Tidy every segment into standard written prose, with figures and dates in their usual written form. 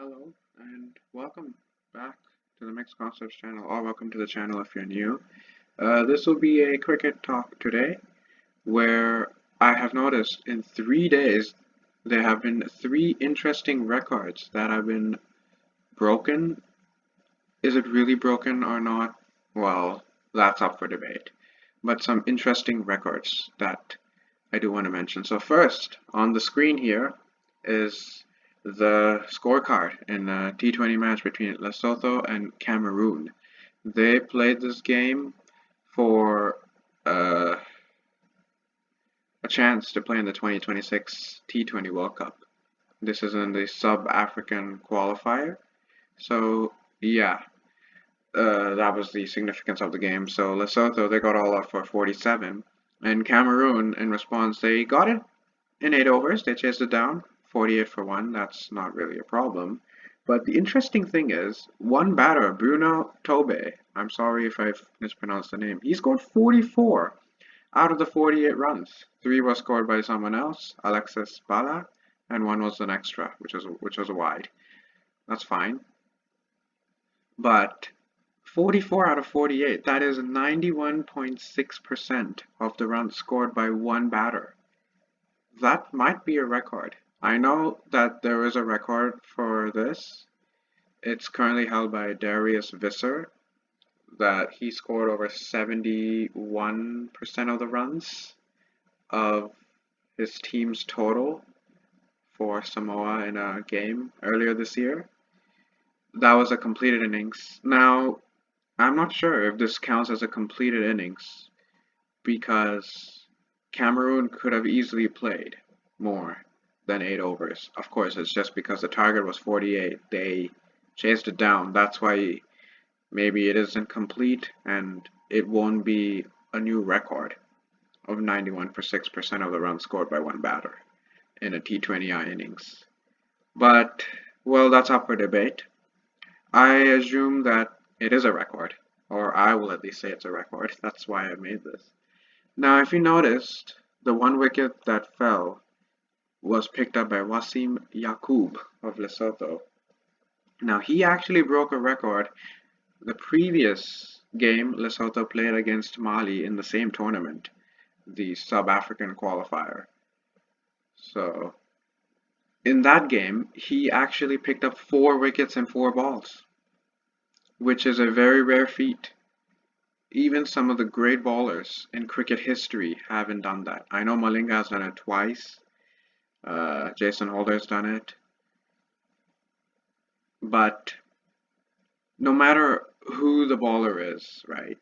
Hello and welcome back to the Mixed Concepts channel, or welcome to the channel if you're new. This will be a cricket talk today, where I have noticed in 3 days there have been three interesting records that have been broken. Is it really broken or not? Well, that's up for debate. But some interesting records that I do want to mention. So first, on the screen here is the scorecard in a T20 match between Lesotho and Cameroon. They played this game for uh, a chance to play in the 2026 T20 World Cup. This is in the Sub-African qualifier. So yeah, that was the significance of the game. So Lesotho, they got all out for 47, and Cameroon, in response, they got it in 8 overs. They chased it down, 48 for one. That's not really a problem. But the interesting thing is, one batter, Bruno Tobe, I'm sorry if I've mispronounced the name, he scored 44 out of the 48 runs. Three were scored by someone else, Alexis Bala, and one was an extra, which was a wide. That's fine. But 44 out of 48, that is 91.6% of the runs scored by one batter. That might be a record. I know that there is a record for this. It's currently held by Darius Visser, that he scored over 71% of the runs of his team's total for Samoa in a game earlier this year. That was a completed innings. Now, I'm not sure if this counts as a completed innings because Cameroon could have easily played more than 8 overs. Of course, it's just because the target was 48. They chased it down. That's why maybe it isn't complete and it won't be a new record of 91.6% of the runs scored by one batter in a T20I innings. But, well, that's up for debate. I assume that it is a record, or I will at least say it's a record. That's why I made this. Now, if you noticed, the one wicket that fell was picked up by Wasim Yacoub of Lesotho. Now, he actually broke a record the previous game Lesotho played against Mali in the same tournament, the Sub-African qualifier. So, in that game, he actually picked up 4 wickets and 4 balls, which is a very rare feat. Even some of the great bowlers in cricket history haven't done that. I know Malinga has done it twice. Jason Holder's done it. But no matter who the bowler is, right?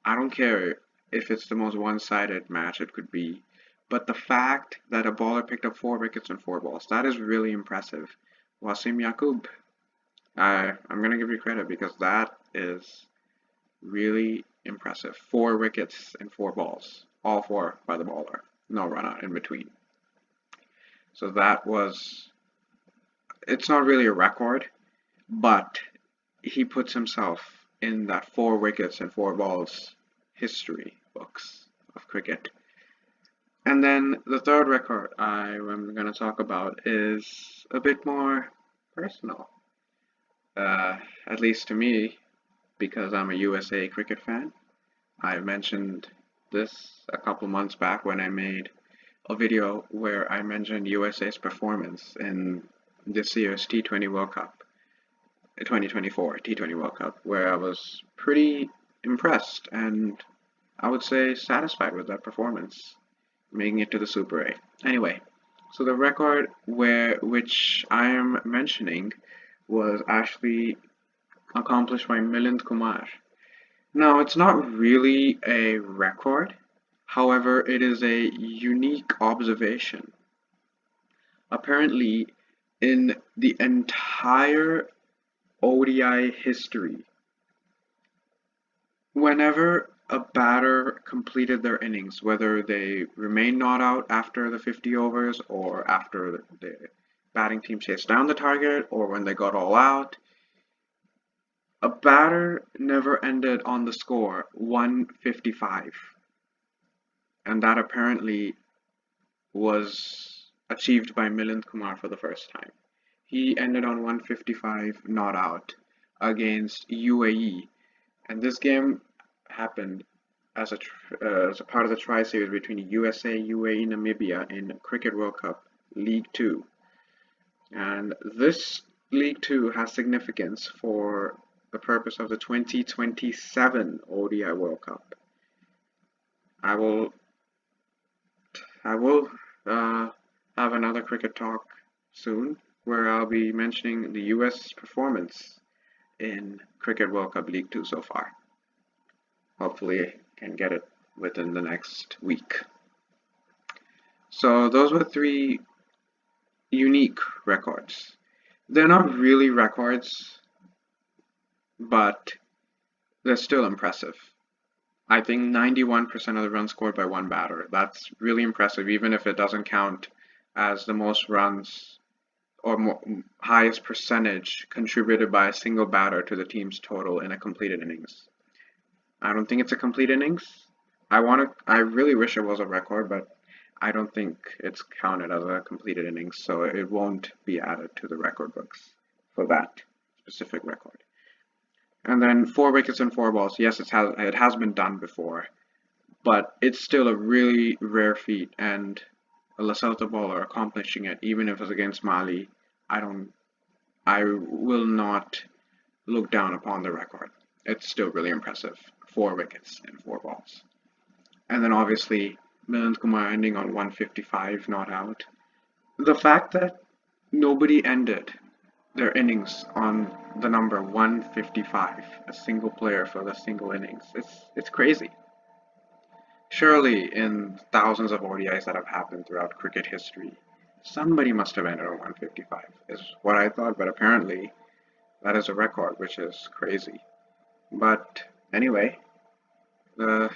I don't care if it's the most one-sided match it could be. But the fact that a bowler picked up 4 wickets and 4 balls, that is really impressive. Wasim Yacoub, I'm going to give you credit because that is really impressive. 4 wickets and 4 balls, all four by the bowler. No run out in between. So that was, it's not really a record, but he puts himself in that 4 wickets and 4 balls history books of cricket. And then the third record I am going to talk about is a bit more personal, at least to me, because I'm a USA cricket fan. I mentioned this a couple months back when I made a video where I mentioned USA's performance in this year's T20 World Cup, 2024 T20 World Cup, where I was pretty impressed and I would say satisfied with that performance, making it to the Super 8. Anyway, so the record which I am mentioning was actually accomplished by Milind Kumar. Now, it's not really a record, however, it is a unique observation. Apparently, in the entire ODI history, whenever a batter completed their innings, whether they remained not out after the 50 overs or after the batting team chased down the target or when they got all out, a batter never ended on the score 155. And that apparently was achieved by Milind Kumar for the first time. He ended on 155 not out against UAE, and this game happened as a part of the tri-series between USA, UAE, Namibia in Cricket World Cup League 2. And this League 2 has significance for the purpose of the 2027 ODI World Cup. I will have another cricket talk soon where I'll be mentioning the US performance in Cricket World Cup League 2 so far. Hopefully I can get it within the next week. So those were 3 unique records. They're not really records, but they're still impressive. I think 91% of the runs scored by one batter. That's really impressive, even if it doesn't count as the most runs or highest percentage contributed by a single batter to the team's total in a completed innings. I don't think it's a complete innings. I really wish it was a record, but I don't think it's counted as a completed innings, so it won't be added to the record books for that specific record. And then 4 wickets and 4 balls. Yes, it has been done before, but it's still a really rare feat, and a Lesotho bowler accomplishing it, even if it's against Mali, I will not look down upon the record. It's still really impressive. 4 wickets and 4 balls. And then obviously Milind Kumar ending on 155 not out. The fact that nobody ended their innings on the number 155, a single player for the single innings, it's crazy. Surely in thousands of ODIs that have happened throughout cricket history, somebody must have ended on 155, is what I thought, but apparently that is a record, which is crazy. But anyway,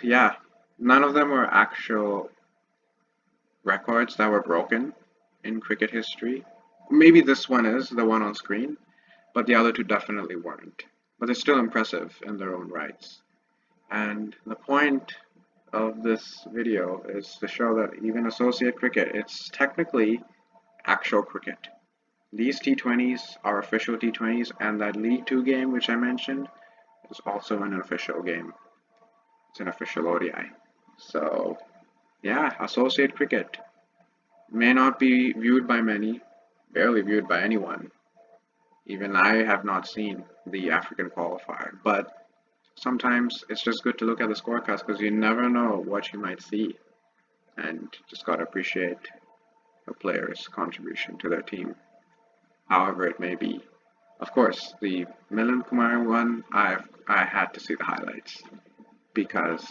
yeah, none of them were actual records that were broken in cricket history. Maybe this one is, the one on screen, but the other 2 definitely weren't. But they're still impressive in their own rights. And the point of this video is to show that even associate cricket, it's technically actual cricket. These T20s are official T20s, and that League 2 game which I mentioned is also an official game. It's an official ODI. So yeah, associate cricket may not be viewed by many, barely viewed by anyone. Even I have not seen the African qualifier, but sometimes it's just good to look at the scorecards because you never know what you might see, and just gotta appreciate a player's contribution to their team, however it may be. Of course, the Milind Kumar one, I had to see the highlights because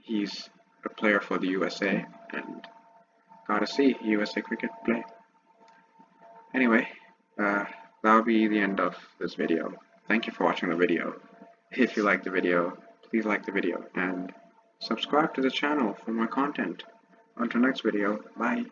he's a player for the USA and gotta see USA cricket play. Anyway, that'll be the end of this video. Thank you for watching the video. If you like the video, please like the video and subscribe to the channel for more content. Until next video, bye.